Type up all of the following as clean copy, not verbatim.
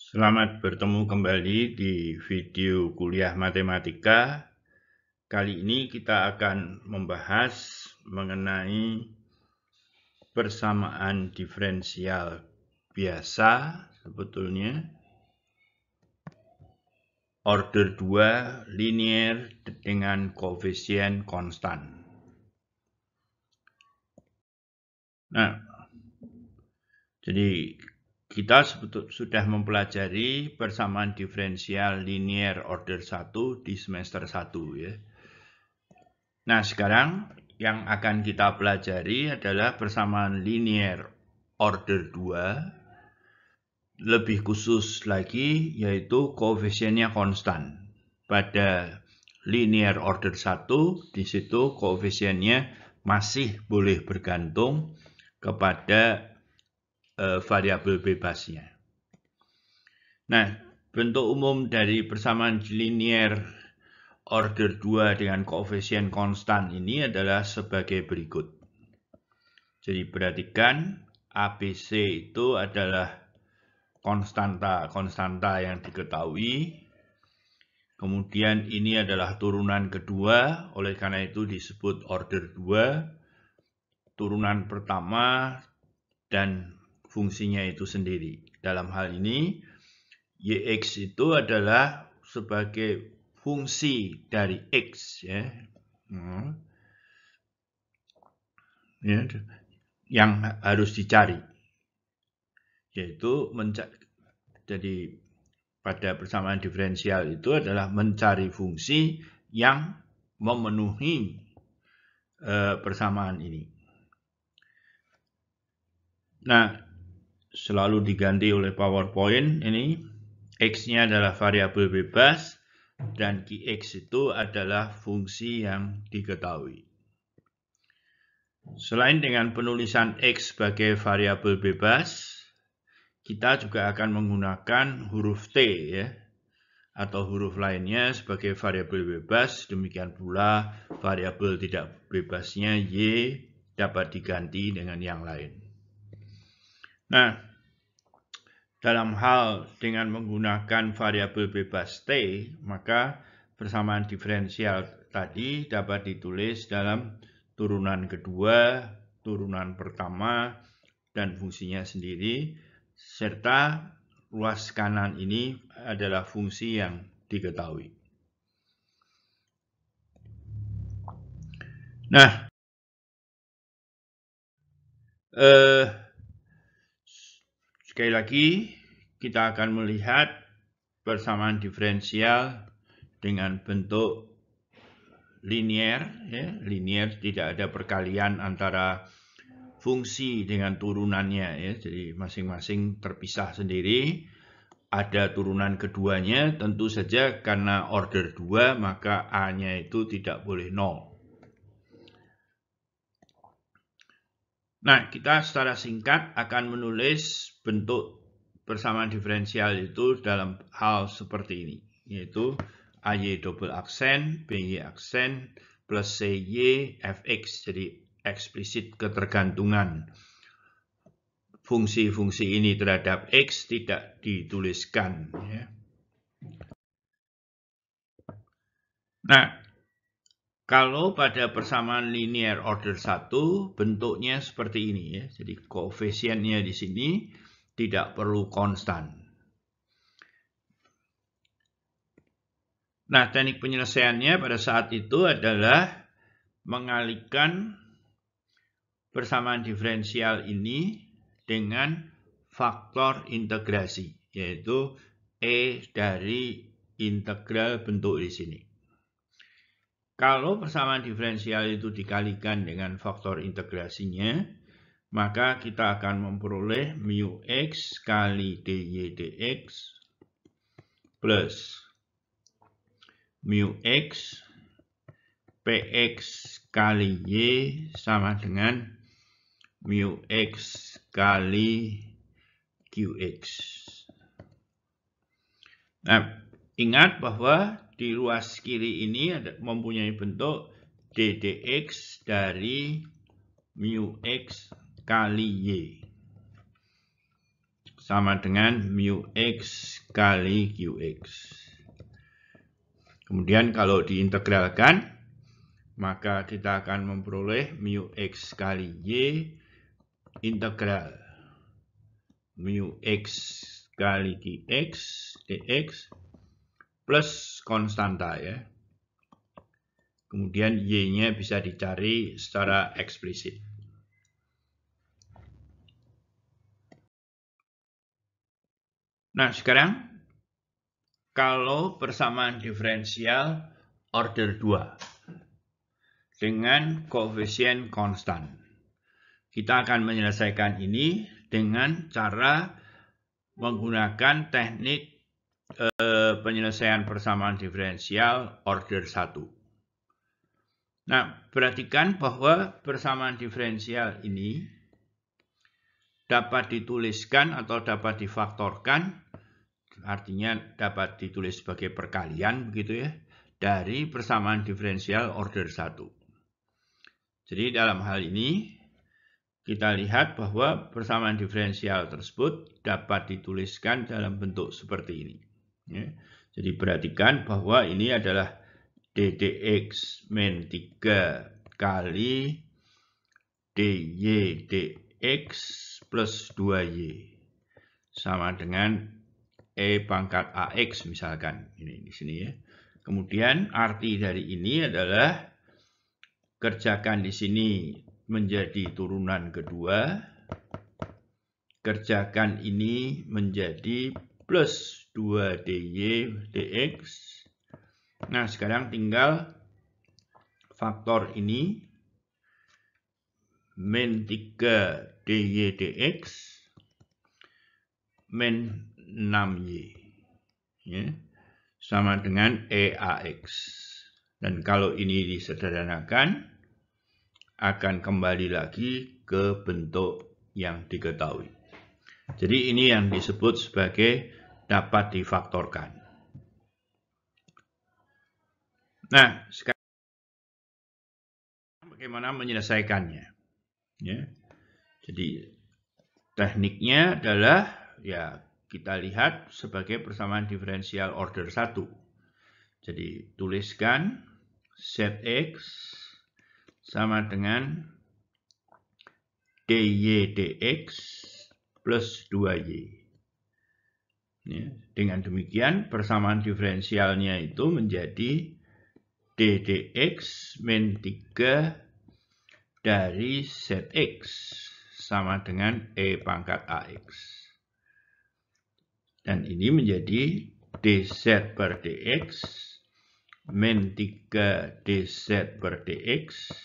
Selamat bertemu kembali di video kuliah matematika. Kali ini kita akan membahas mengenai persamaan diferensial biasa, sebetulnya order 2 linear dengan koefisien konstan. Nah, jadi kita sudah mempelajari persamaan diferensial linear order 1 di semester 1 ya. Nah, sekarang yang akan kita pelajari adalah persamaan linear order 2, lebih khusus lagi yaitu koefisiennya konstan. Pada linear order 1, di situ koefisiennya masih boleh bergantung kepada variabel bebasnya. Nah, bentuk umum dari persamaan linear order 2 dengan koefisien konstan ini adalah sebagai berikut. Jadi perhatikan ABC itu adalah konstanta yang diketahui. Kemudian ini adalah turunan kedua, oleh karena itu disebut order 2. Turunan pertama dan fungsinya itu sendiri. Dalam hal ini YX itu adalah sebagai fungsi dari X ya. Yang harus dicari, yaitu jadi pada persamaan diferensial itu adalah mencari fungsi yang memenuhi persamaan ini. Nah, selalu diganti oleh PowerPoint ini. X-nya adalah variabel bebas dan Qx itu adalah fungsi yang diketahui. Selain dengan penulisan X sebagai variabel bebas, kita juga akan menggunakan huruf T ya, atau huruf lainnya sebagai variabel bebas. Demikian pula variabel tidak bebasnya Y dapat diganti dengan yang lain. Nah, dalam hal dengan menggunakan variabel bebas T, maka persamaan diferensial tadi dapat ditulis dalam turunan kedua, turunan pertama, dan fungsinya sendiri, serta ruas kanan ini adalah fungsi yang diketahui. Nah, sekali lagi kita akan melihat persamaan diferensial dengan bentuk linear ya. Linear tidak ada perkalian antara fungsi dengan turunannya ya. Jadi masing-masing terpisah sendiri. Ada turunan keduanya, tentu saja karena order 2 maka A-nya itu tidak boleh 0. Nah, kita secara singkat akan menulis bentuk persamaan diferensial itu dalam hal seperti ini, yaitu AY double aksen, BY aksen, plus CY, FX, jadi eksplisit ketergantungan fungsi-fungsi ini terhadap X tidak dituliskan. Ya. Nah, kalau pada persamaan linear order 1 bentuknya seperti ini ya. Jadi koefisiennya di sini tidak perlu konstan. Nah, teknik penyelesaiannya pada saat itu adalah mengalihkan persamaan diferensial ini dengan faktor integrasi, yaitu E dari integral bentuk di sini. Kalau persamaan diferensial itu dikalikan dengan faktor integrasinya, maka kita akan memperoleh mu X kali dy dx plus mu X Px kali Y sama dengan mu X kali Qx. Nah, ingat bahwa di ruas kiri ini mempunyai bentuk ddx dari mu X kali Y. sama dengan mu X kali Qx. Kemudian kalau diintegralkan, maka kita akan memperoleh mu X kali Y integral mu X kali Qx dx plus konstanta ya. Kemudian Y-nya bisa dicari secara eksplisit. Nah, sekarang kalau persamaan diferensial order 2 dengan koefisien konstan, kita akan menyelesaikan ini dengan cara menggunakan teknik penyelesaian persamaan diferensial order 1. Nah, perhatikan bahwa persamaan diferensial ini dapat dituliskan atau dapat difaktorkan, artinya dapat ditulis sebagai perkalian begitu ya, dari persamaan diferensial order 1. Jadi dalam hal ini kita lihat bahwa persamaan diferensial tersebut dapat dituliskan dalam bentuk seperti ini. Ya. Jadi perhatikan bahwa ini adalah ddx min 3 kali dy dx plus 2y sama dengan e pangkat ax misalkan ini di sini ya. Kemudian arti dari ini adalah kerjakan di sini menjadi turunan kedua, kerjakan ini menjadi plus 2 dy dx. Nah, sekarang tinggal faktor ini min 3 dy dx min 6y ya, sama dengan eax. Dan kalau ini disederhanakan akan kembali lagi ke bentuk yang diketahui. Jadi ini yang disebut sebagai dapat difaktorkan. Nah, sekarang bagaimana menyelesaikannya? Ya. Jadi tekniknya adalah ya kita lihat sebagai persamaan diferensial order 1. Jadi tuliskan Zx sama dengan dy dx plus 2y. Ya, dengan demikian persamaan diferensialnya itu menjadi d dx min 3 dari Zx sama dengan e pangkat ax. Dan ini menjadi dz per dx min 3 dz per dx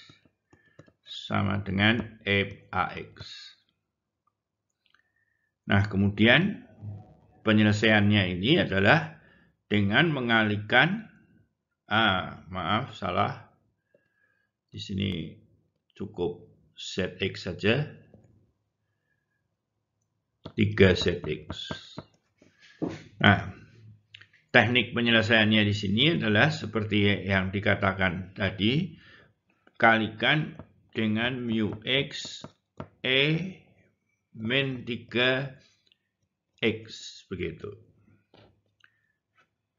sama dengan e ax. Nah, kemudian penyelesaiannya ini adalah dengan mengalihkan maaf salah. Di sini cukup Zx saja. 3Zx. Nah, teknik penyelesaiannya di sini adalah seperti yang dikatakan tadi, kalikan dengan mu x e min 3x begitu.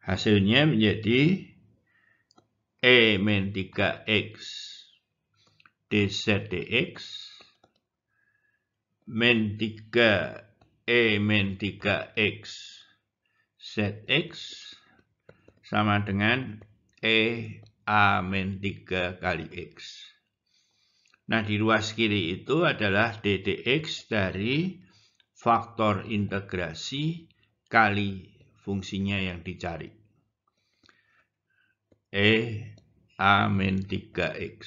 Hasilnya menjadi e min 3x dz dx min 3 e min 3x zx sama dengan e a min 3 kali x. Nah, di ruas kiri itu adalah ddx dari faktor integrasi kali fungsinya yang dicari. E a min 3x.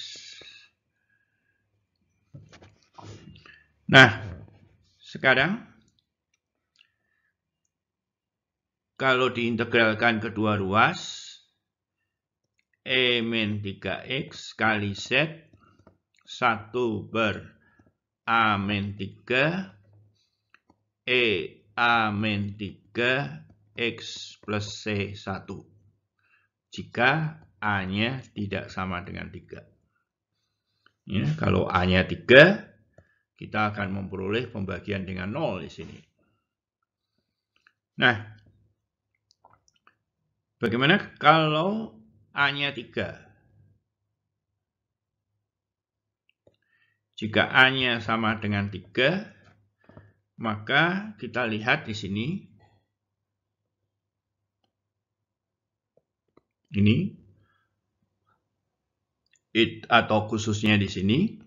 Nah, sekarang kalau diintegralkan kedua ruas, e min 3x kali z 1 per a min 3 e a min 3 x plus c 1 jika a-nya tidak sama dengan 3. Ya, kalau a-nya 3, kita akan memperoleh pembagian dengan 0 di sini. Nah, bagaimana kalau A-nya 3? Jika A-nya sama dengan 3, maka kita lihat di sini. Ini atau khususnya di sini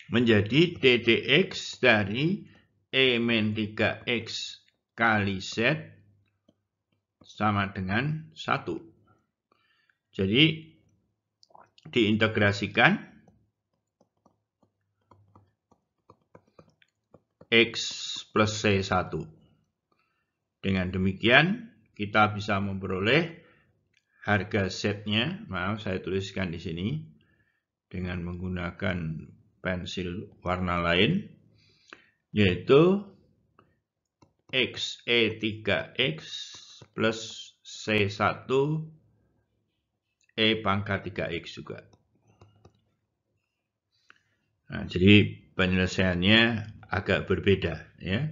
menjadi ddx dari E-3x kali Z sama dengan 1. Jadi diintegrasikan X plus C1. Dengan demikian kita bisa memperoleh harga Z-nya, maaf saya tuliskan di sini dengan menggunakan pensil warna lain, yaitu XE3X plus C1 E pangkat 3X juga. Nah, jadi penyelesaiannya agak berbeda, ya.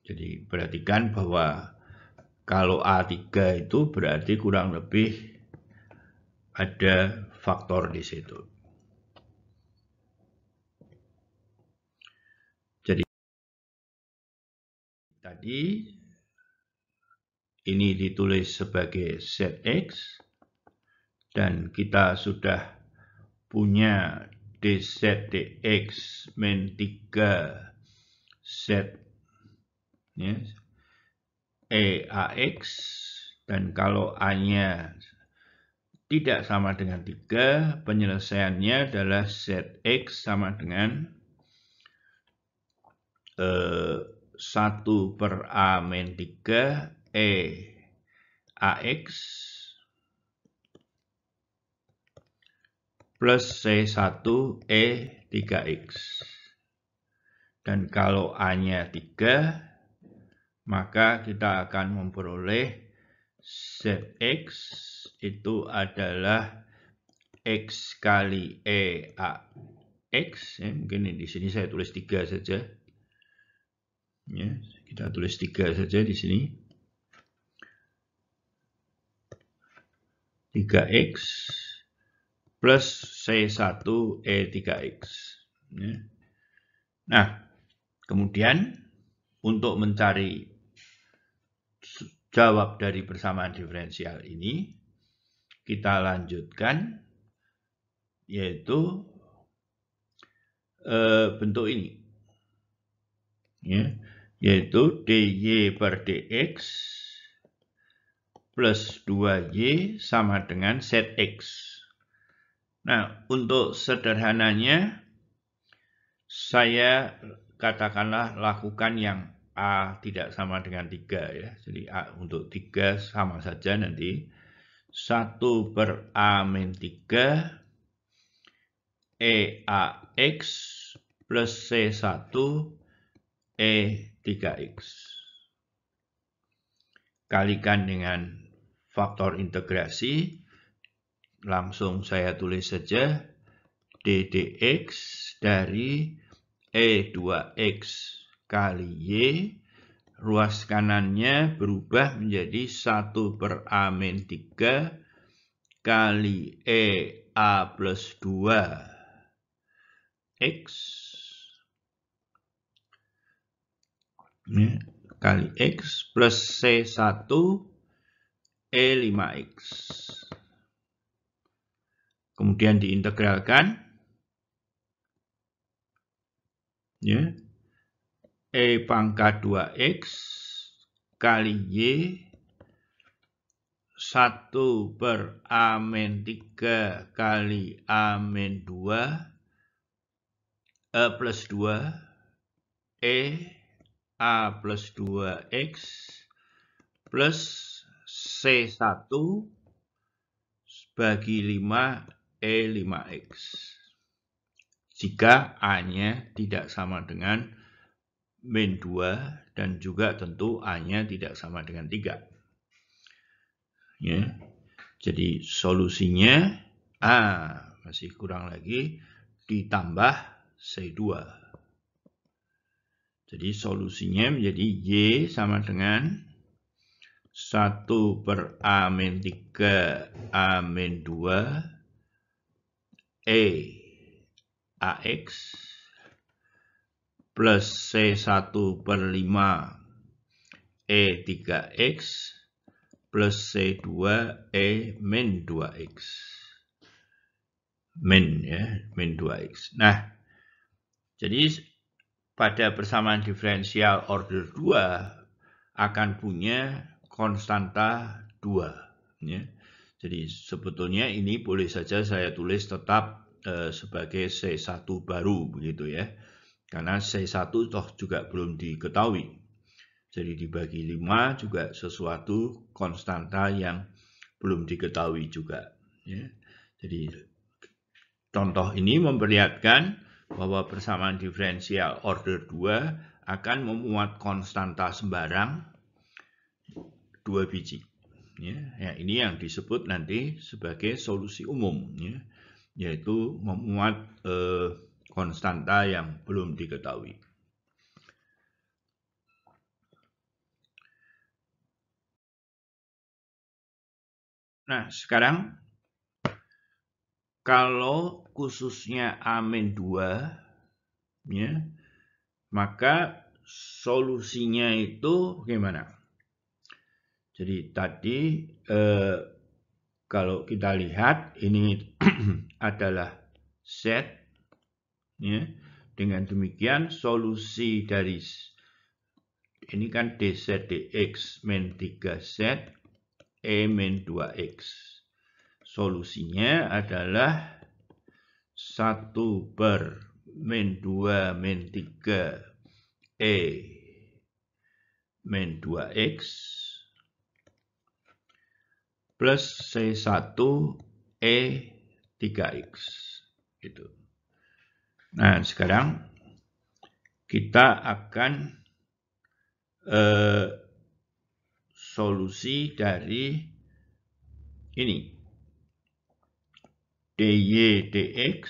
Jadi perhatikan bahwa kalau A3 itu berarti kurang lebih ada faktor di situ. Jadi tadi ini ditulis sebagai ZX dan kita sudah punya dzdx min 3z ya, EAX, dan kalau A-nya tidak sama dengan 3, penyelesaiannya adalah ZX sama dengan 1 per A min 3 EAX plus C1 E3X. Dan kalau A-nya 3, maka kita akan memperoleh ZX itu adalah X kali EAX. Ya, mungkin di sini saya tulis 3 saja. Ya, kita tulis 3 saja di sini. 3X plus C1 E3X. Ya. Nah, kemudian untuk mencari jawab dari persamaan diferensial ini, kita lanjutkan, yaitu bentuk ini, ya, yaitu dy per dx plus 2y sama dengan zx. Nah, untuk sederhananya, saya katakanlah lakukan yang A tidak sama dengan 3 ya. Jadi A untuk 3 sama saja nanti. 1 per A min 3 EAX plus C1 E3X. Kalikan dengan faktor integrasi. Langsung saya tulis saja ddx dari E2X kali Y, ruas kanannya berubah menjadi 1 per A min 3 kali EA plus 2 X kali X plus C1 E5X. Kemudian diintegralkan, ya, E pangkat 2X kali Y 1 per A min 3 kali A min 2 plus 2 E A plus 2X plus C1 bagi 5 E5X. Jika A-nya tidak sama dengan min 2 dan juga tentu A-nya tidak sama dengan 3. Ya. Jadi solusinya A masih kurang lagi ditambah C2. Jadi solusinya menjadi Y sama dengan 1/A-3 A-2 AX plus C1/5 E3X plus C2 E-2X. Min 2X. Nah, jadi pada persamaan diferensial order 2 akan punya konstanta 2. Ya. Jadi sebetulnya ini boleh saja saya tulis tetap sebagai C1 baru begitu ya. Karena C1 toh juga belum diketahui. Jadi dibagi 5 juga sesuatu konstanta yang belum diketahui juga. Ya. Jadi contoh ini memperlihatkan bahwa persamaan diferensial order 2 akan memuat konstanta sembarang 2 biji. Ya, ini yang disebut nanti sebagai solusi umum, ya, yaitu memuat konstanta yang belum diketahui. Nah, sekarang kalau khususnya A-2, ya, maka solusinya itu bagaimana? Jadi tadi kalau kita lihat ini adalah Z, ya. Dengan demikian solusi dari ini kan dz dx min 3z E min 2x. Solusinya adalah 1/min 2 min 3 E min 2x plus C1 E3x. Gitu. Nah, sekarang kita akan solusi dari ini dy dx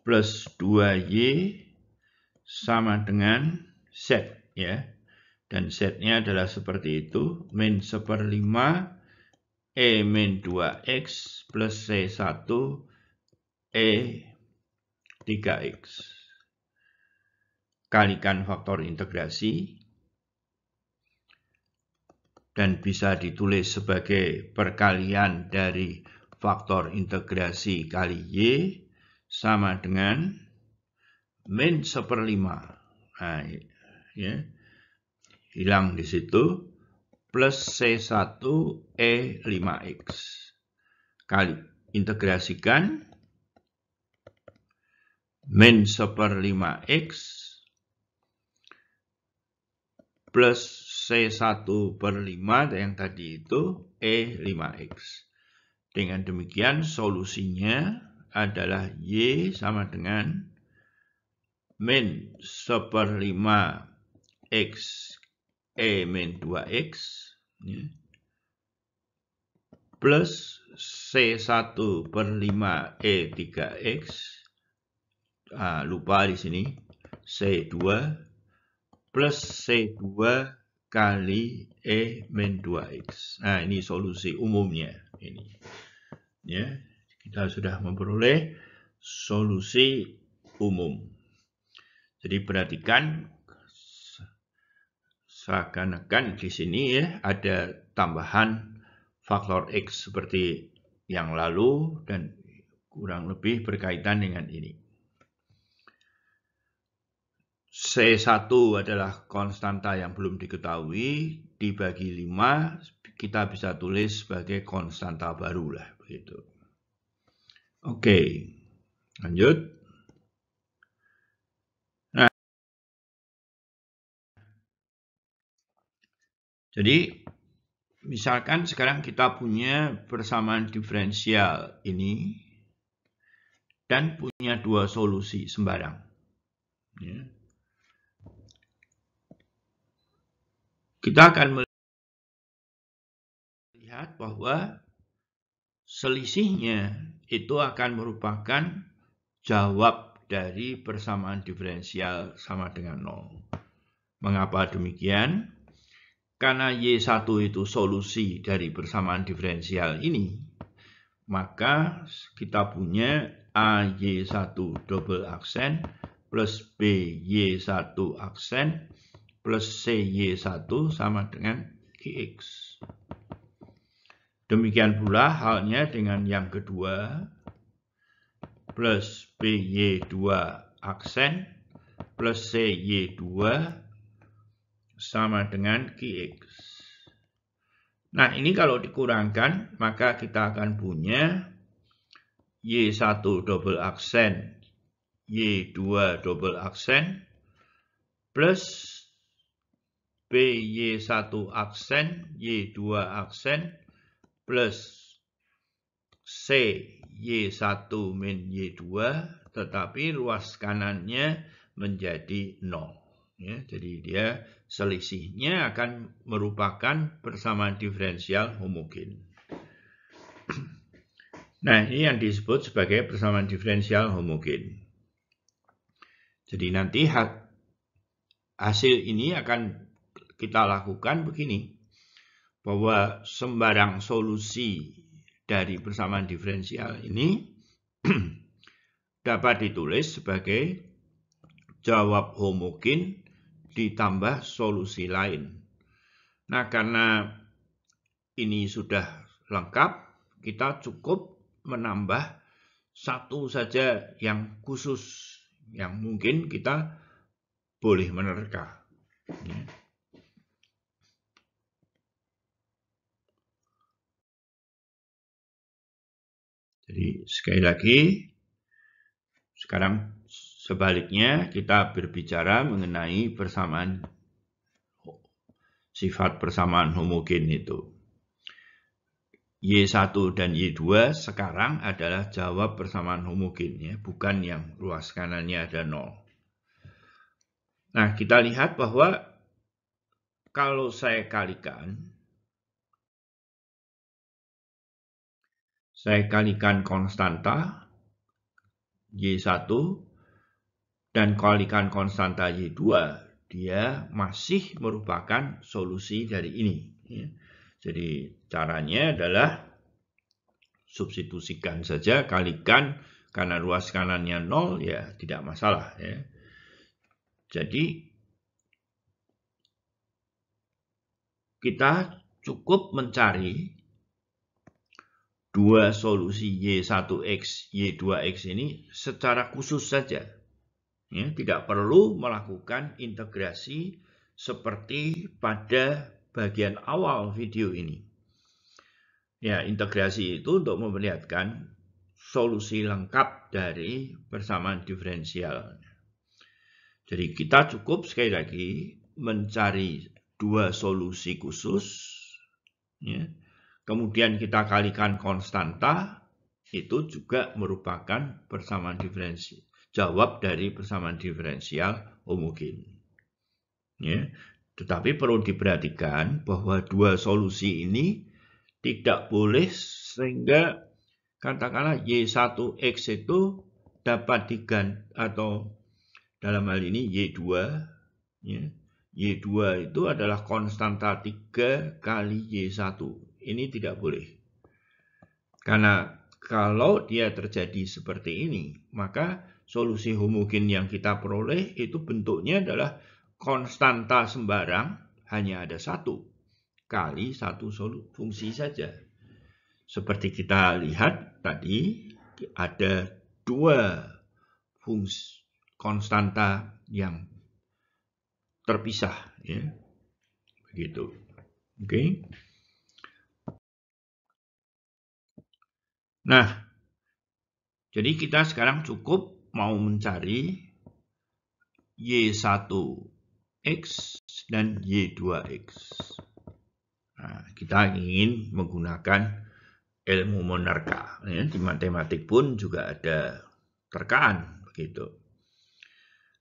plus 2y sama dengan z, ya, dan z-nya adalah seperti itu, min 1/5 E min 2x plus C1 E3x. Kalikan faktor integrasi dan bisa ditulis sebagai perkalian dari faktor integrasi kali Y sama dengan min 1/5. Nah, ya, hilang di situ, plus C1 E5x. Kali integrasikan min 1/5x plus C1/5 yang tadi itu E5x. Dengan demikian solusinya adalah Y sama dengan min 1/5 X E min 2X, ya, plus C1/5 E3X. Lupa di sini C2 plus C2 kali E min 2X. Nah, ini solusi umumnya ini. Ya, kita sudah memperoleh solusi umum. Jadi perhatikan seakan-akan di sini ya ada tambahan faktor X seperti yang lalu dan kurang lebih berkaitan dengan ini. C1 adalah konstanta yang belum diketahui, dibagi 5 kita bisa tulis sebagai konstanta baru lah begitu. Oke, lanjut. Nah, jadi misalkan sekarang kita punya persamaan diferensial ini dan punya dua solusi sembarang. Ya. Kita akan melihat bahwa selisihnya itu akan merupakan jawab dari persamaan diferensial sama dengan 0. Mengapa demikian? Karena Y1 itu solusi dari persamaan diferensial ini, maka kita punya AY1 double aksen plus BY1 aksen plus CY1 sama dengan GX. Demikian pula halnya dengan yang kedua, plus BY2 aksen plus CY2 sama dengan GX. Nah, ini kalau dikurangkan, maka kita akan punya Y1 double aksen, Y2 double aksen, plus BY1 aksen, Y2 aksen, plus CY1 min Y2, tetapi ruas kanannya menjadi 0. Ya, jadi dia selisihnya akan merupakan persamaan diferensial homogen. Nah, ini yang disebut sebagai persamaan diferensial homogen. Jadi nanti hasil ini akan kita lakukan begini, bahwa sembarang solusi dari persamaan diferensial ini dapat ditulis sebagai jawab homogen ditambah solusi lain. Nah, karena ini sudah lengkap, kita cukup menambah satu saja yang khusus, yang mungkin kita boleh menerka. Jadi sekali lagi, sekarang sebaliknya kita berbicara mengenai persamaan, sifat persamaan homogen itu. Y1 dan Y2 sekarang adalah jawab persamaan homogen, ya, bukan yang ruas kanannya ada 0. Nah, kita lihat bahwa kalau saya kalikan konstanta Y1 dan kalikan konstanta Y2, dia masih merupakan solusi dari ini. Ya. Jadi caranya adalah substitusikan saja, kalikan, karena ruas kanannya 0, ya tidak masalah. Ya. Jadi kita cukup mencari dua solusi Y1X, Y2X ini secara khusus saja. Ya, tidak perlu melakukan integrasi seperti pada bagian awal video ini. Ya, integrasi itu untuk memperlihatkan solusi lengkap dari persamaan diferensial. Jadi kita cukup sekali lagi mencari dua solusi khusus, ya. Kemudian kita kalikan konstanta, itu juga merupakan persamaan diferensial, jawab dari persamaan diferensial homogen. Ya. Tetapi perlu diperhatikan bahwa dua solusi ini tidak boleh, sehingga katakanlah Y1X itu dapat diganti, atau dalam hal ini Y2, ya. Y2 itu adalah konstanta 3 kali Y1. Ini tidak boleh. Karena kalau dia terjadi seperti ini, maka solusi homogen yang kita peroleh itu bentuknya adalah konstanta sembarang hanya ada satu kali satu fungsi saja. Seperti kita lihat tadi, ada dua fungsi konstanta yang terpisah, ya, begitu. Oke. Nah, jadi kita sekarang cukup mau mencari Y1X dan Y2X. Nah, kita ingin menggunakan ilmu menerka. Ya, di matematik pun juga ada terkaan, begitu.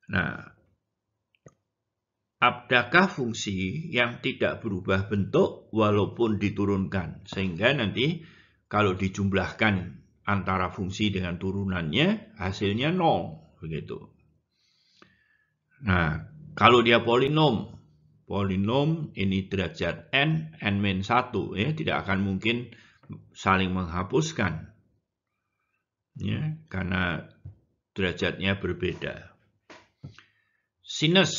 Nah, adakah fungsi yang tidak berubah bentuk walaupun diturunkan, sehingga nanti kalau dijumlahkan antara fungsi dengan turunannya hasilnya 0, begitu. Nah, kalau dia polinom ini derajat n-1 ya, tidak akan mungkin saling menghapuskan ya, karena derajatnya berbeda. Sinus,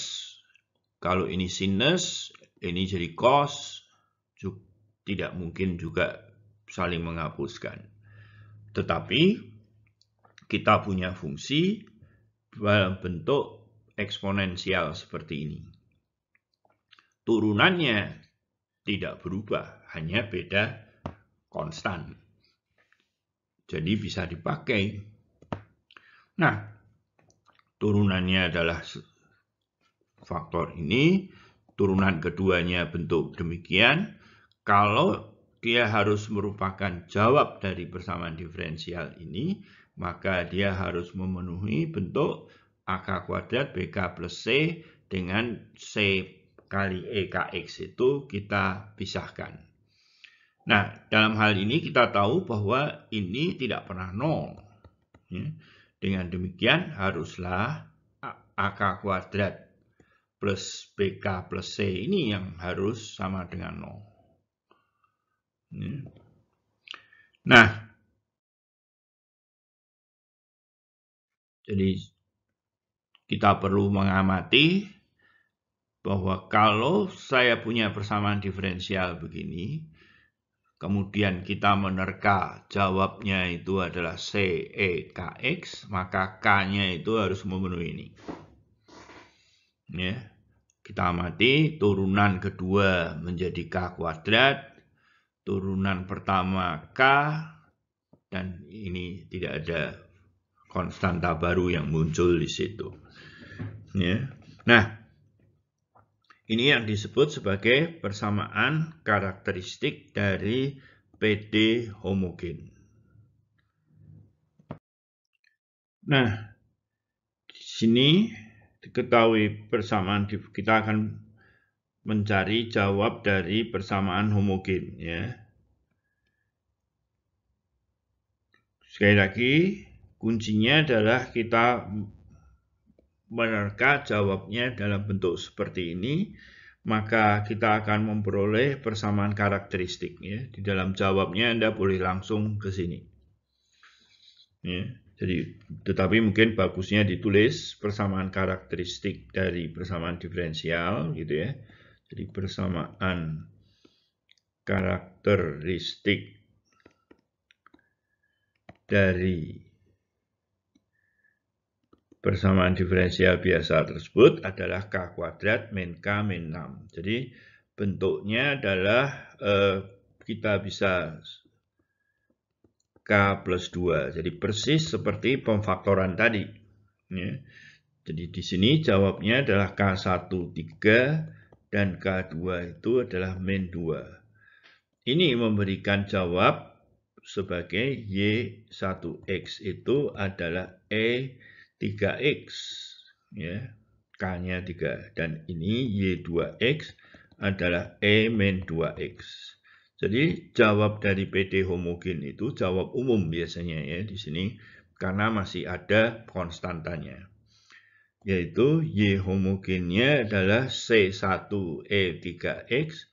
kalau ini sinus, ini jadi cos, tidak mungkin juga saling menghapuskan. Tetapi kita punya fungsi dalam bentuk eksponensial seperti ini. Turunannya tidak berubah, hanya beda konstan. Jadi bisa dipakai. Nah, turunannya adalah faktor ini, turunan keduanya bentuk demikian. Kalau dia harus merupakan jawab dari persamaan diferensial ini, maka dia harus memenuhi bentuk AK kuadrat BK plus C dengan C kali EKX itu kita pisahkan. Nah, dalam hal ini kita tahu bahwa ini tidak pernah nol. Dengan demikian haruslah AK kuadrat plus BK plus C ini yang harus sama dengan 0. Nah, jadi kita perlu mengamati bahwa kalau saya punya persamaan diferensial begini, kemudian kita menerka jawabnya itu adalah CEKX, maka K-nya itu harus memenuhi ini. Ya, kita amati turunan kedua menjadi K kuadrat, turunan pertama K, dan ini tidak ada konstanta baru yang muncul di situ. Ya. Nah, ini yang disebut sebagai persamaan karakteristik dari PD homogen. Nah, di sini diketahui persamaan, kita akan mencari jawab dari persamaan homogen. Ya. Sekali lagi, kuncinya adalah kita menerka jawabnya dalam bentuk seperti ini, maka kita akan memperoleh persamaan karakteristik. Ya. Di dalam jawabnya Anda boleh langsung ke sini. Ya. Jadi, tetapi mungkin bagusnya ditulis persamaan karakteristik dari persamaan diferensial, gitu ya. Jadi persamaan karakteristik dari persamaan diferensial biasa tersebut adalah K kuadrat min K min 6. Jadi bentuknya adalah kita bisa K plus 2. Jadi persis seperti pemfaktoran tadi. Ya. Jadi di sini jawabnya adalah K1 3 dan K2 itu adalah min 2. Ini memberikan jawab sebagai Y1X itu adalah E3X, ya, K-nya 3, dan ini Y2X adalah E-2X. Jadi jawab dari PD homogen itu jawab umum biasanya ya di sini karena masih ada konstantanya, yaitu Y homogennya adalah C1E3X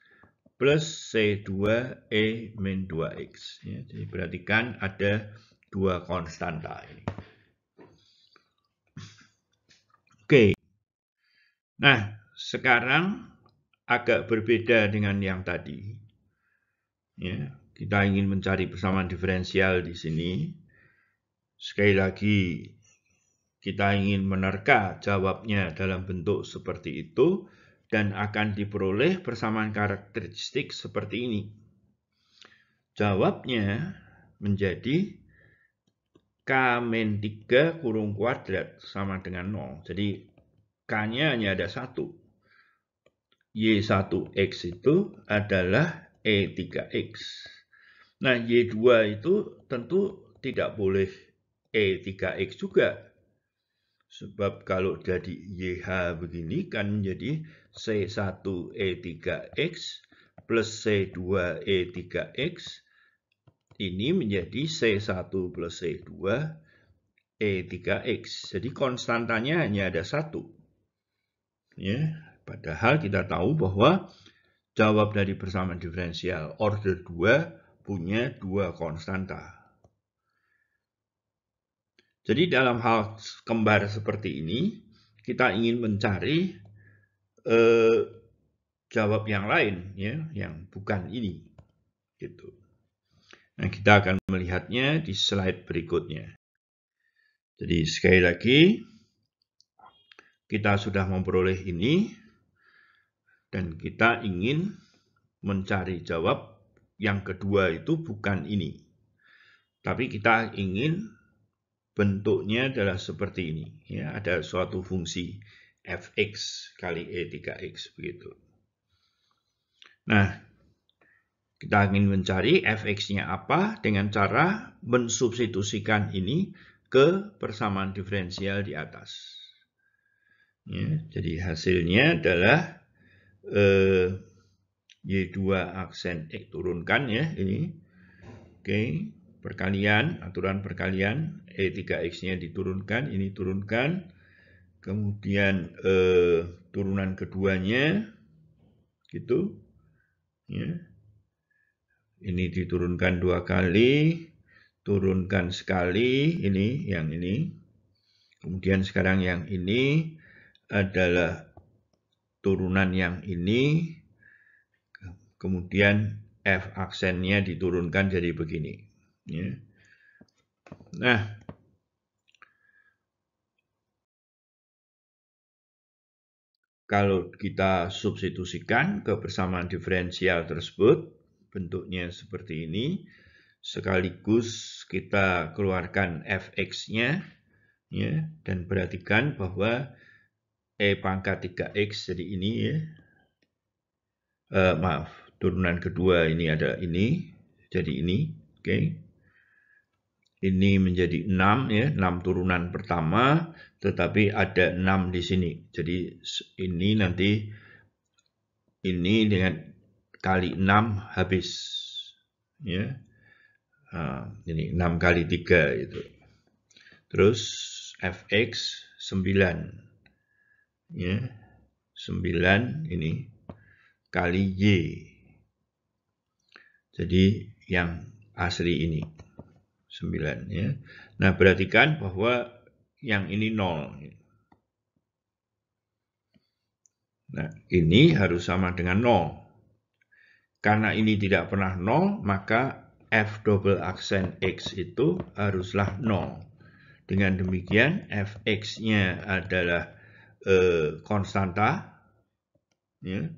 plus C2E min 2X. Ya, jadi perhatikan ada dua konstanta ini. Oke. Nah, sekarang agak berbeda dengan yang tadi. Ya, kita ingin mencari persamaan diferensial di sini. Sekali lagi, kita ingin menerka jawabnya dalam bentuk seperti itu dan akan diperoleh persamaan karakteristik seperti ini. Jawabnya menjadi K-3 kurung kuadrat sama dengan 0. Jadi K-nya hanya ada 1. Y1X itu adalah E3X. Nah, Y2 itu tentu tidak boleh E3X juga. Sebab kalau jadi YH begini kan menjadi C1E3X plus C2E3X. Ini menjadi C1 plus C2 E3X. Jadi konstantanya hanya ada satu. Ya, padahal kita tahu bahwa jawab dari persamaan diferensial order 2 punya dua konstanta. Jadi dalam hal kembar seperti ini, kita ingin mencari jawab yang lain, ya, yang bukan ini. Gitu. Nah, kita akan melihatnya di slide berikutnya. Jadi sekali lagi, kita sudah memperoleh ini, dan kita ingin mencari jawab yang kedua itu bukan ini. Tapi kita ingin bentuknya adalah seperti ini. Ya, ada suatu fungsi fx kali E3x begitu. Nah, kita ingin mencari fx-nya apa dengan cara mensubstitusikan ini ke persamaan diferensial di atas. Ya, jadi hasilnya adalah Y2 aksen X turunkan ya ini. Oke, perkalian, aturan perkalian E3X-nya diturunkan, ini turunkan. Kemudian turunan keduanya gitu. Ya. Ini diturunkan 2 kali, turunkan sekali, ini yang ini. Kemudian sekarang yang ini adalah turunan yang ini. Kemudian F aksennya diturunkan jadi begini. Ya. Nah, kalau kita substitusikan ke persamaan diferensial tersebut, bentuknya seperti ini, sekaligus kita keluarkan fx-nya, ya, dan perhatikan bahwa E pangkat 3x jadi ini ya. Maaf, turunan kedua ini ada ini, jadi ini, oke. Ini menjadi 6 ya, 6 turunan pertama, tetapi ada 6 di sini. Jadi ini nanti ini dengan kali 6 habis. Ya. Ini 6 kali 3 itu. Terus fx 9. Ya. 9 ini kali y. Jadi yang asli ini 9 ya. Nah, perhatikan bahwa yang ini 0. Nah, ini harus sama dengan 0. Karena ini tidak pernah 0, maka f double aksen x itu haruslah 0. Dengan demikian, fx-nya adalah konstanta, ya.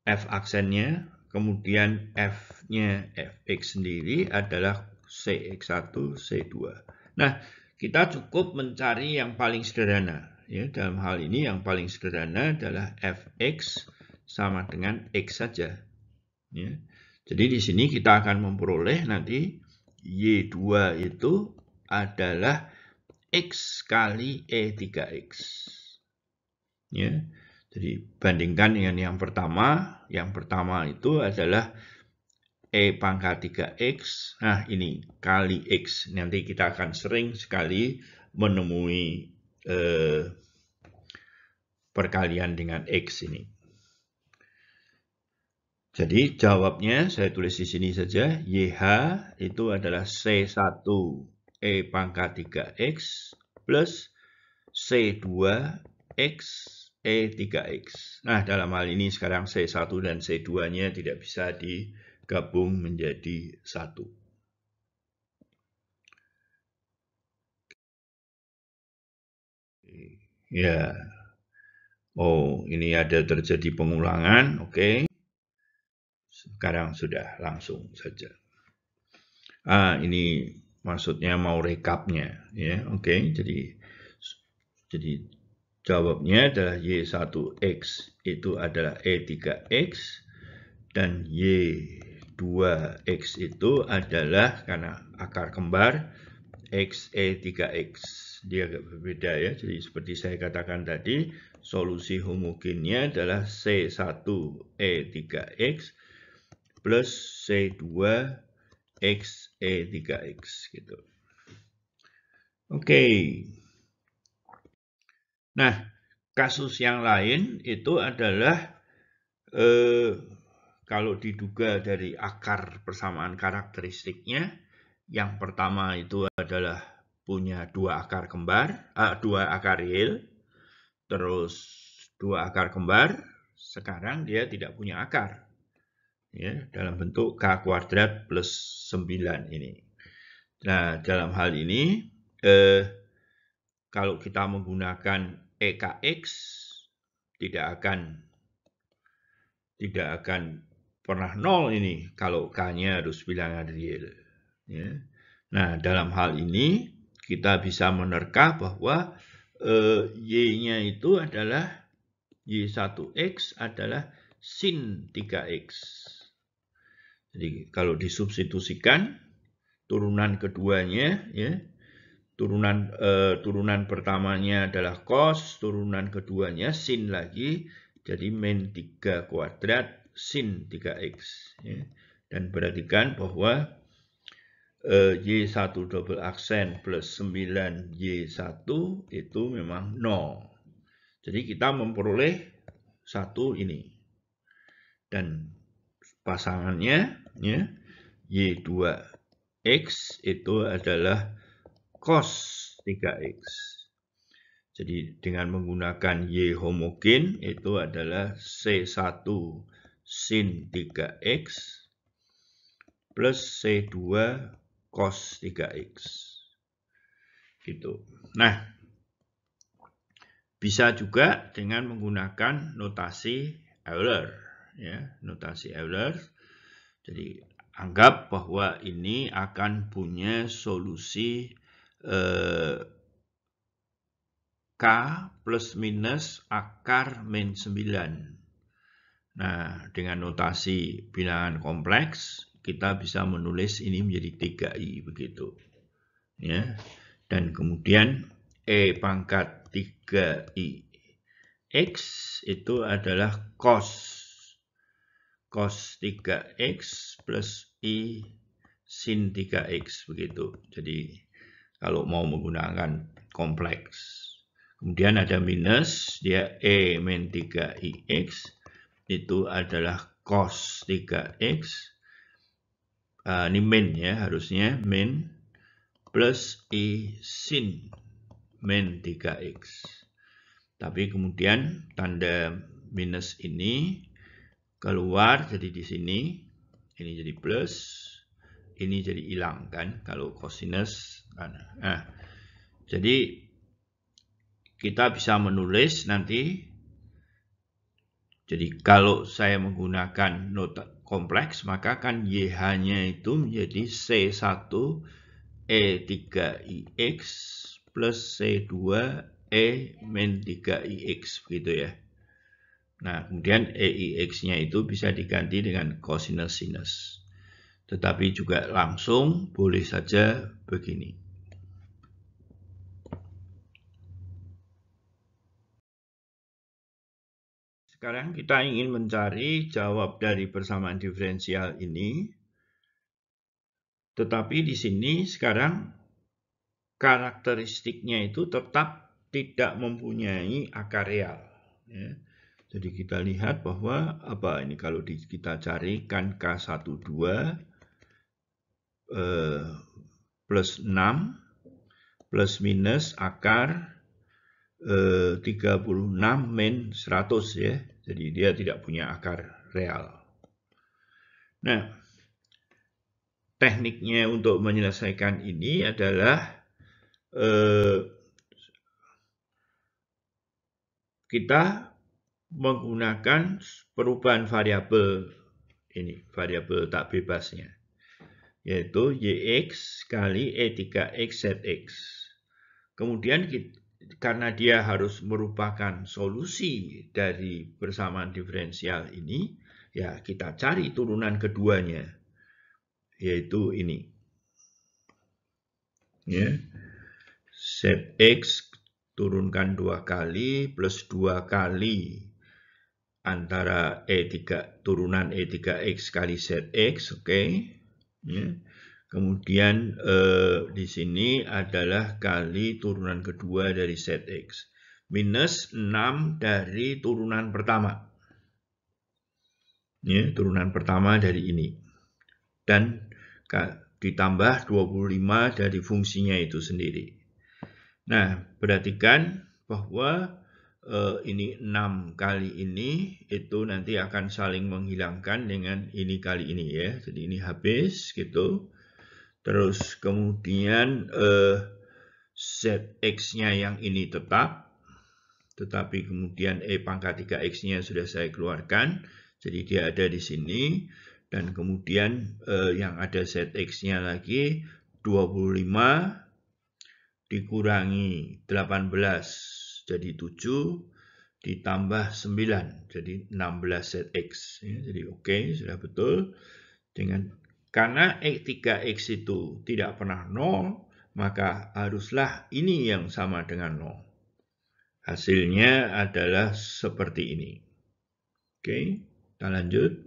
F aksennya, kemudian f-nya fx sendiri adalah cx1, c2. Nah, kita cukup mencari yang paling sederhana. Ya, dalam hal ini yang paling sederhana adalah fx sama dengan x saja. Ya. Jadi di sini kita akan memperoleh nanti y2 itu adalah x kali E3x. Ya. Jadi bandingkan dengan yang pertama itu adalah E pangkat 3x. Nah, ini kali x. Nanti kita akan sering sekali menemui perkalian dengan x ini. Jadi jawabnya saya tulis di sini saja. YH itu adalah C1 E pangkat 3x plus C2x E3x. Nah, dalam hal ini sekarang C1 dan C2-nya tidak bisa digabung menjadi satu. Ya. Oh, ini ada terjadi pengulangan. Oke. Sekarang sudah langsung saja. Ini maksudnya mau rekapnya, ya. Oke, jadi jawabnya adalah Y1X itu adalah E3X dan Y2X itu adalah karena akar kembar X E3X. Dia agak berbeda ya. Jadi seperti saya katakan tadi, solusi homogennya adalah C1 E3X plus C2 X E3X gitu. Oke. Nah, kasus yang lain itu adalah kalau diduga dari akar persamaan karakteristiknya, yang pertama itu adalah punya dua akar kembar, dua akar real, terus dua akar kembar, sekarang dia tidak punya akar, ya, dalam bentuk K kuadrat plus 9 ini. Nah, dalam hal ini, kalau kita menggunakan EKX, tidak akan pernah nol ini kalau K-nya harus bilangan real. Ya. Nah, dalam hal ini kita bisa menerka bahwa Y-nya itu adalah Y1X adalah sin 3X. Jadi kalau disubstitusikan turunan keduanya, ya, turunan pertamanya adalah cos, turunan keduanya sin lagi, jadi min 3 kuadrat sin 3x. Ya. Dan perhatikan bahwa Y1 double aksen plus 9Y1 itu memang 0. Jadi kita memperoleh satu ini. Dan pasangannya, ya, Y2X itu adalah cos 3x. Jadi dengan menggunakan Y homogen itu adalah C1 sin 3x plus C2 cos 3x. Gitu. Nah, bisa juga dengan menggunakan notasi Euler, ya, notasi Euler. Jadi anggap bahwa ini akan punya solusi K plus minus akar min 9. Nah, dengan notasi bilangan kompleks, kita bisa menulis ini menjadi 3i begitu. Ya. Dan kemudian E pangkat 3i X itu adalah cos 3x plus I sin 3x begitu. Jadi kalau mau menggunakan kompleks. Kemudian ada minus, dia E min 3IX, itu adalah cos 3X, ini min ya, harusnya min, plus I sin min 3X. Tapi kemudian tanda minus ini keluar, jadi di sini, ini jadi plus, ini jadi hilang kan, kalau cosinus. Nah, jadi kita bisa menulis nanti, jadi kalau saya menggunakan nota kompleks, maka kan YH-nya itu menjadi C1 E3IX plus C2 E min 3IX, begitu ya. Nah, kemudian EIX-nya itu bisa diganti dengan cosinus sinus. Tetapi juga langsung boleh saja begini. Sekarang kita ingin mencari jawab dari persamaan diferensial ini. Tetapi di sini sekarang karakteristiknya itu tetap tidak mempunyai akar real. Ya. Jadi kita lihat bahwa apa ini kalau kita carikan K12 plus 6 plus minus akar 36 min 100 ya. Jadi dia tidak punya akar real. Nah, tekniknya untuk menyelesaikan ini adalah kita menggunakan perubahan variabel ini, variabel tak bebasnya, yaitu YX kali E3X ZX. Kemudian karena dia harus merupakan solusi dari persamaan diferensial ini, ya kita cari turunan keduanya, yaitu ini. Ya. ZX turunkan 2 kali plus 2 kali antara turunan E3X kali ZX, oke. Ya. Kemudian di sini adalah kali turunan kedua dari set X. Minus 6 dari turunan pertama. Ya, turunan pertama dari ini. Dan ditambah 25 dari fungsinya itu sendiri. Nah, perhatikan bahwa ini 6 kali ini itu nanti akan saling menghilangkan dengan ini kali ini ya. Jadi ini habis gitu. Terus kemudian ZX-nya yang ini tetap, tetapi kemudian E pangkat 3X-nya sudah saya keluarkan, jadi dia ada di sini, dan kemudian yang ada ZX-nya lagi 25 dikurangi 18 jadi 7 ditambah 9 jadi 16 ZX. Ya, jadi oke, sudah betul. Karena E3X itu tidak pernah 0, maka haruslah ini yang sama dengan 0. Hasilnya adalah seperti ini. Oke, kita lanjut.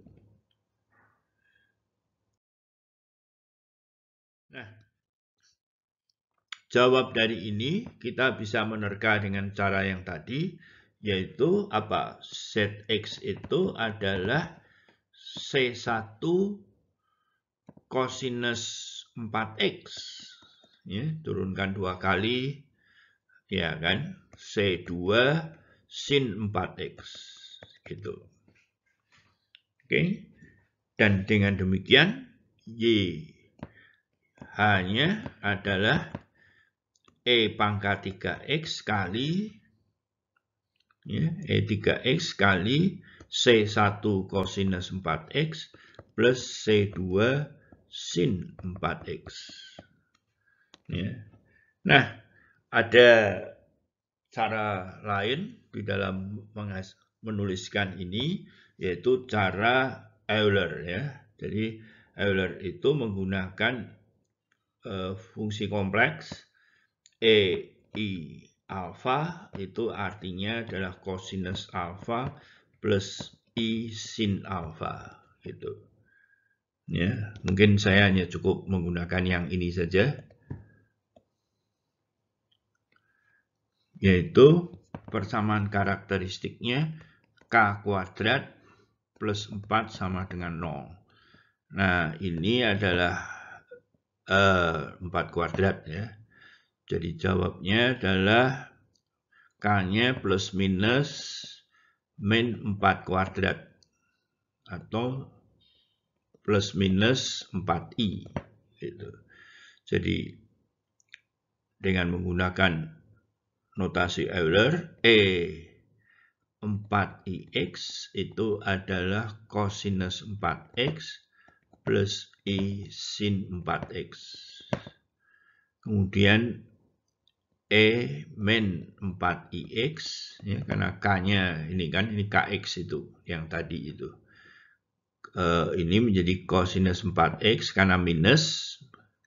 Nah, jawab dari ini kita bisa menerka dengan cara yang tadi, yaitu apa? ZX itu adalah C1 kosinus 4X. Ya, turunkan 2 kali, ya kan? C2 sin 4X. Gitu. Oke. Dan dengan demikian, Y hanya adalah E pangkat 3X kali ya, E3X kali C1 kosinus 4X plus C2 sin 4X. Ya. Nah, ada cara lain di dalam menuliskan ini, yaitu cara Euler ya. Jadi Euler itu menggunakan fungsi kompleks E I alfa, itu artinya adalah kosinus alfa plus I sin alfa gitu. Ya, mungkin saya hanya cukup menggunakan yang ini saja, yaitu persamaan karakteristiknya K kuadrat plus 4 sama dengan 0. Nah, ini adalah 4 kuadrat ya. Jadi jawabnya adalah K-nya plus minus min 4 kuadrat atau plus minus 4i gitu. Jadi dengan menggunakan notasi Euler, E4ix itu adalah kosinus 4x plus I sin 4x. Kemudian E min 4ix, ya, karena K-nya ini kan, ini Kx itu, yang tadi itu. Ini menjadi kosinus 4x karena minus,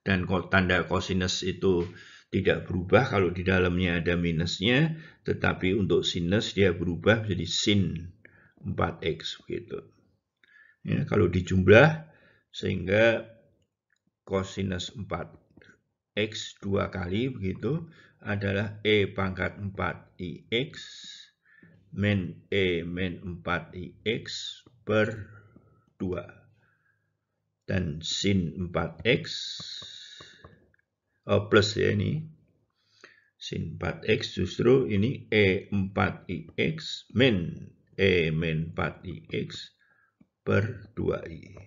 dan tanda kosinus itu tidak berubah kalau di dalamnya ada minusnya, tetapi untuk sinus dia berubah menjadi sin 4x gitu. Ya, kalau dijumlah sehingga kosinus 4x 2 kali begitu adalah E pangkat 4ix min E min 4ix per 2. Dan sin 4x plus ya ini. Sin 4x justru ini E4ix min E min 4ix per 2i.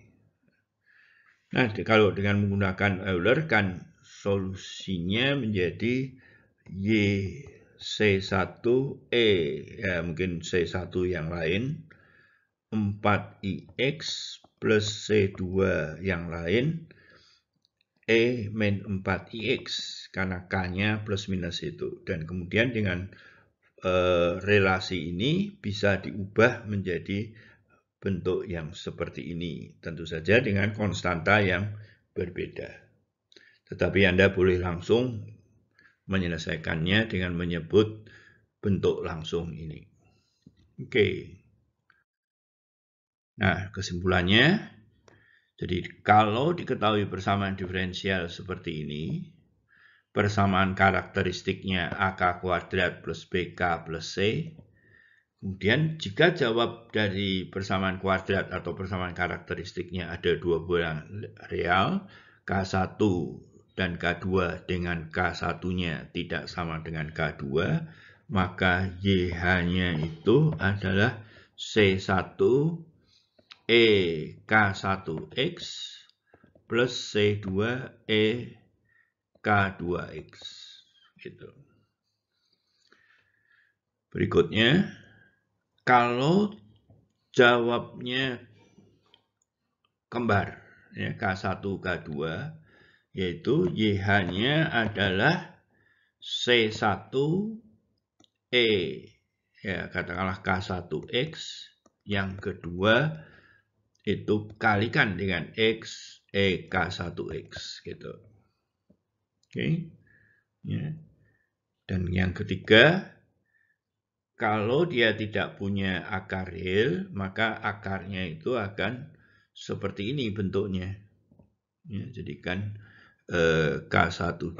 Nah, kalau dengan menggunakan Euler kan solusinya menjadi YC1E, ya mungkin C1 yang lain, 4ix plus C2 yang lain, E min 4ix, karena K-nya plus minus itu. Dan kemudian dengan relasi ini bisa diubah menjadi bentuk yang seperti ini. Tentu saja dengan konstanta yang berbeda. Tetapi Anda boleh langsung menyelesaikannya dengan menyebut bentuk langsung ini. Oke. Nah, kesimpulannya, Jadi kalau diketahui persamaan diferensial seperti ini, persamaan karakteristiknya AK kuadrat plus BK plus C, kemudian jika jawab dari persamaan kuadrat atau persamaan karakteristiknya ada dua buah real, K1 dan K2 dengan K1-nya tidak sama dengan K2, maka YH-nya itu adalah C1 K1X plus C2 K2X. Gitu. Berikutnya, kalau jawabnya kembar, ya, K1, K2, yaitu YH-nya adalah C1 ya katakanlah K1X, yang kedua itu kalikan dengan X, K1X, gitu. Oke. Ya. Dan yang ketiga, kalau dia tidak punya akar real, maka akarnya itu akan seperti ini bentuknya. Ya, jadi kan K12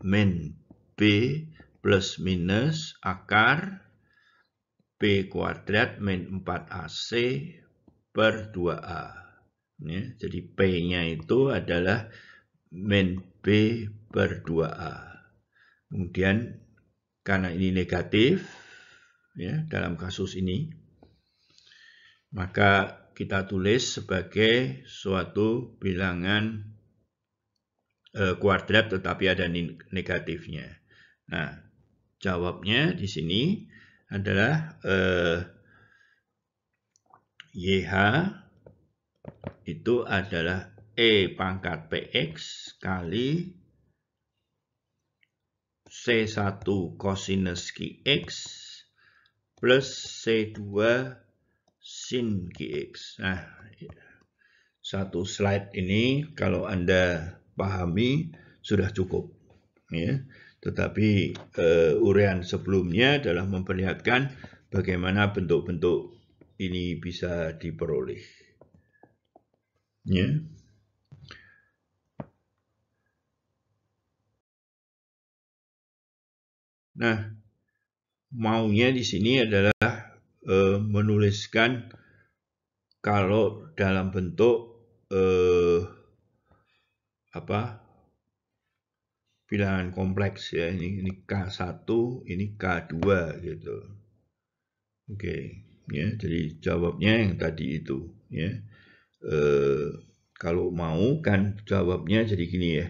min B plus minus akar B kuadrat min 4AC per 2A. Ya, jadi P-nya itu adalah min B per 2A. Kemudian karena ini negatif, ya, dalam kasus ini, maka kita tulis sebagai suatu bilangan kuadrat tetapi ada negatifnya. Nah, jawabnya di sini adalah YH itu adalah E pangkat PX kali C1 cosinus QX plus C2 sin QX. Nah, satu slide ini kalau Anda pahami sudah cukup. Ya. Tetapi uraian sebelumnya adalah memperlihatkan bagaimana bentuk-bentuk ini bisa diperoleh. Ya. Nah, maunya di sini adalah menuliskan kalau dalam bentuk bilangan kompleks, ya, ini K1, ini K2 gitu. Oke, ya, jadi jawabnya yang tadi itu, ya. Kalau mau kan jawabnya jadi gini, ya.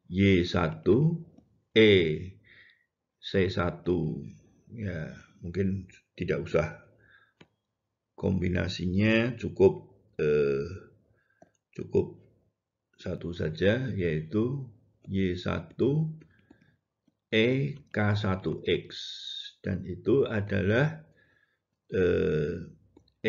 Y1 C1, ya, mungkin tidak usah kombinasinya, cukup satu saja, yaitu Y1 K1X, dan itu adalah P.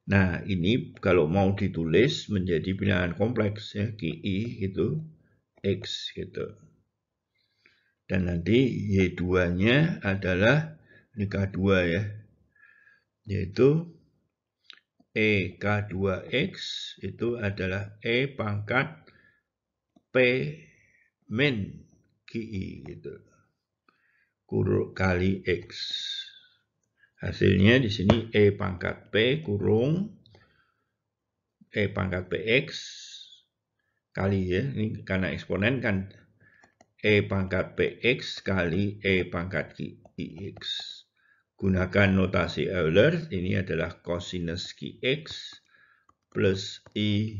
Nah, ini kalau mau ditulis menjadi bilangan kompleks, ya, QI itu X gitu. Dan nanti Y2-nya adalah ini K2, ya, yaitu K2X itu adalah E pangkat P min QI gitu. Kurung kali X. Hasilnya di sini E pangkat P kurung E pangkat PX kali, ya, ini karena eksponen kan E pangkat PX kali E pangkat QX. Gunakan notasi Euler, ini adalah cosinus QX plus I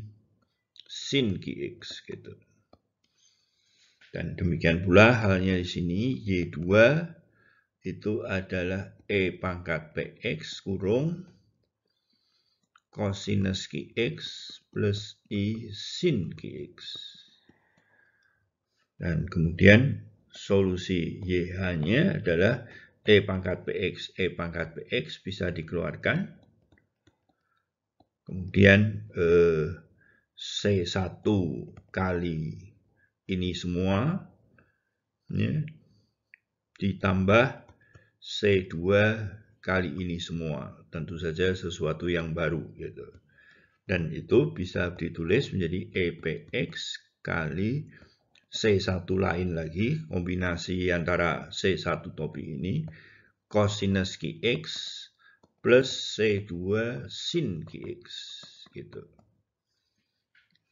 sin QX gitu. Dan demikian pula halnya di sini, Y2 itu adalah E pangkat PX kurung cosinus QX plus I sin QX. Dan kemudian solusi YH-nya adalah E pangkat PX bisa dikeluarkan. Kemudian C1 kali ini semua, ya, ditambah C2 kali ini semua. Tentu saja sesuatu yang baru gitu. Dan itu bisa ditulis menjadi EPX kali C1 lain lagi, kombinasi antara C1 topik ini, cosinus QX plus C2 sin QX gitu.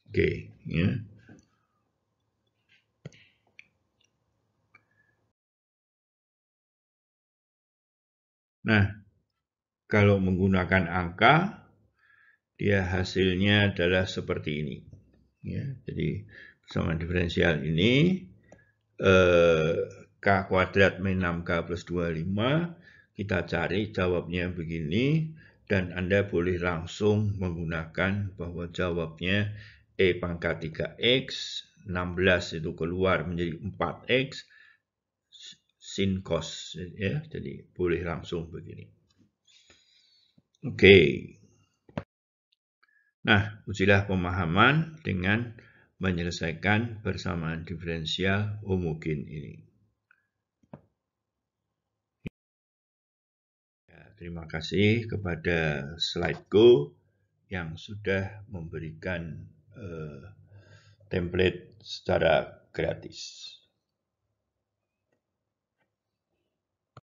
Oke, ya. Nah, kalau menggunakan angka, dia hasilnya adalah seperti ini. Ya, jadi persamaan diferensial ini K kuadrat min 6K plus 25, kita cari jawabnya begini, dan Anda boleh langsung menggunakan bahwa jawabnya E pangkat 3X, 16 itu keluar menjadi 4X, sin cos, ya, jadi boleh langsung begini. Oke. Nah, ujilah pemahaman dengan menyelesaikan persamaan diferensial homogen ini. Terima kasih kepada Slido yang sudah memberikan template secara gratis.